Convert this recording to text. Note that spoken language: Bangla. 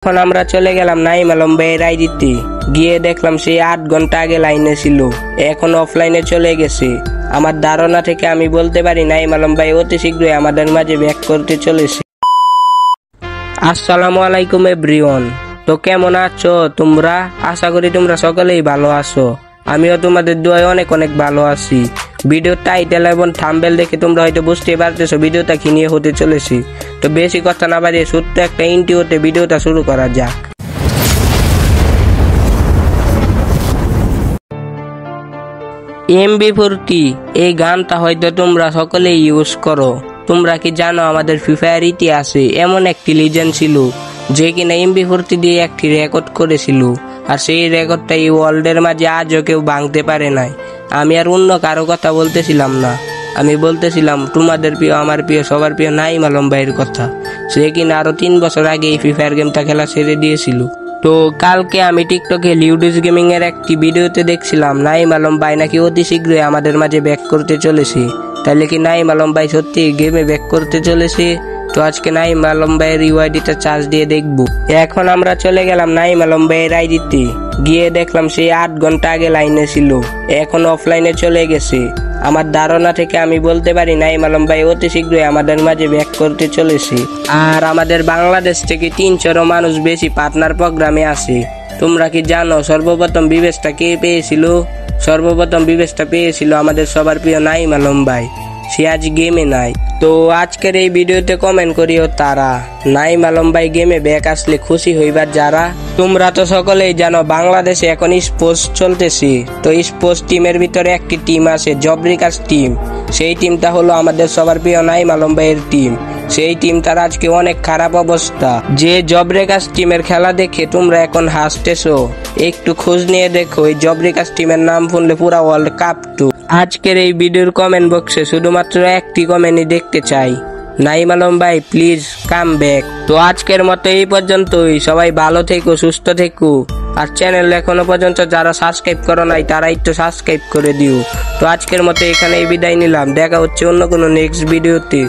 এখন আমরা চলে গেলাম নাইম আলম ভাইয়ের আইডিতে, গিয়ে দেখলাম সে 8 ঘন্টা আগে লাইনে ছিল, এখন অফলাইনে চলে গেছে। আমার ধারণা থেকে আমি বলতে পারি নাইম আলম ভাই অতি শীঘ্রই আমাদের মাঝে ব্যাক করতে চলেছে। আসসালামু আলাইকুম এভরিওয়ান, তো কেমন আছো তোমরা? আশা করি তোমরা সকলেই ভালো আছো। আমিও তোমাদের দোয়ায় অনেক অনেক ভালো আছি। ভিডিওর টাইটেল এবং থাম্বনেল দেখে তোমরা হয়তো বুঝতে পারতেছো ভিডিওটা কি নিয়ে হতে চলেছে। তো বেশি কথা না বাড়িয়ে ছোট্ট একটা ইন্ট্রোতে ভিডিওটা শুরু করা যাক। MB40 এই গানটা হয়তো তোমরা সকলেই ইউজ করো। তোমরা কি জানো আমাদের ফ্রি ফায়ার ইতিহাসে এমন একটি লিজেন্ড ছিল যে কিনা MB40 দিয়ে একটি রেকর্ড করেছিল, আর সেই রেকর্ডটা এই ওয়ার্ল্ডের মাঝে আজও কেউ ভাঙতে পারে নাই। আমি আর অন্য কারো কথা বলতেছিলাম না, আমি বলতেছিলাম তোমাদের প্রিয়, আমার প্রিয়, সবার প্রিয় নাইম আলম ভাইয়ের কথা। সে কিনা আরো 3 বছর আগে এই ফ্রি ফায়ার গেমটা খেলা ছেড়ে দিয়েছিল। তো কালকে আমি টিকটকে লিউডিস গেমিং এর একটি ভিডিওতে দেখছিলাম নাইম আলম ভাই নাকি অতি শীঘ্রই আমাদের মাঝে ব্যাক করতে চলেছে। তাহলে কি নাইম আলম ভাই সত্যি গেমে ব্যাক করতে চলেছে? তো আজকে নাইম আলম ভাইয়ের ইউআইডিটা চার্জ দিয়ে দেখবো। এখন আমরা চলে গেলাম নাইম আলম ভাইয়ের আইডিতে, গিয়ে দেখলাম সে 8 ঘন্টা আগে লাইনে ছিল, এখন অফলাইনে চলে গেছে। আমার ধারণা থেকে আমি বলতে পারি নাইম আলম ভাই অতি শীঘ্রই আমাদের মাঝে ব্যাক করতে চলেছে। আর আমাদের বাংলাদেশ থেকে 300 মানুষ বেশি পার্টনার প্রোগ্রামে আছে। তোমরা কি জানো সর্বপ্রথম বিবেচটা কে পেয়েছিল? সর্বপ্রথম বিবেচটা পেয়েছিল আমাদের সবার প্রিয় নাইম আলম ভাই। সে আজ গেমে নাই। তো আজকের এই ভিডিওতে কমেন্ট করিও তারা, নাইম আলম ভাই গেমে ব্যাক আসলে খুশি হইবার যারা। তোমরা তো সকলেই জানো বাংলাদেশে এখন স্পোর্টস চলতেছে। তো স্পোর্টস টিমের ভিতরে একটি টিম আছে জবরিকাস টিম। সেই টিমটা হলো আমাদের সবার প্রিয় নাইম আলম ভাইয়ের টিম। সেই টিমটার আজকে অনেক খারাপ অবস্থা। যে জবরিকাস টিমের খেলা দেখে তোমরা এখন হাসতেছো, একটু খোঁজ নিয়ে দেখো এই জবরিকাস টিমের নাম শুনলে পুরা ওয়ার্ল্ড কাপ টু। আজকের এই ভিডিওর কমেন্ট বক্সে শুধুমাত্র একটি কমেন্টই দেখতে চাই, নাইম আলম ভাই প্লিজ কাম ব্যাক। তো আজকের মতো এই পর্যন্তই। সবাই ভালো থেকো, সুস্থ থেকো। আর চ্যানেল এখনো পর্যন্ত যারা সাবস্ক্রাইব করো নাই তারা একটু সাবস্ক্রাইব করে দিও। তো আজকের মতো এখানেই বিদায় নিলাম, দেখা হচ্ছে অন্য কোনো নেক্সট ভিডিওতে।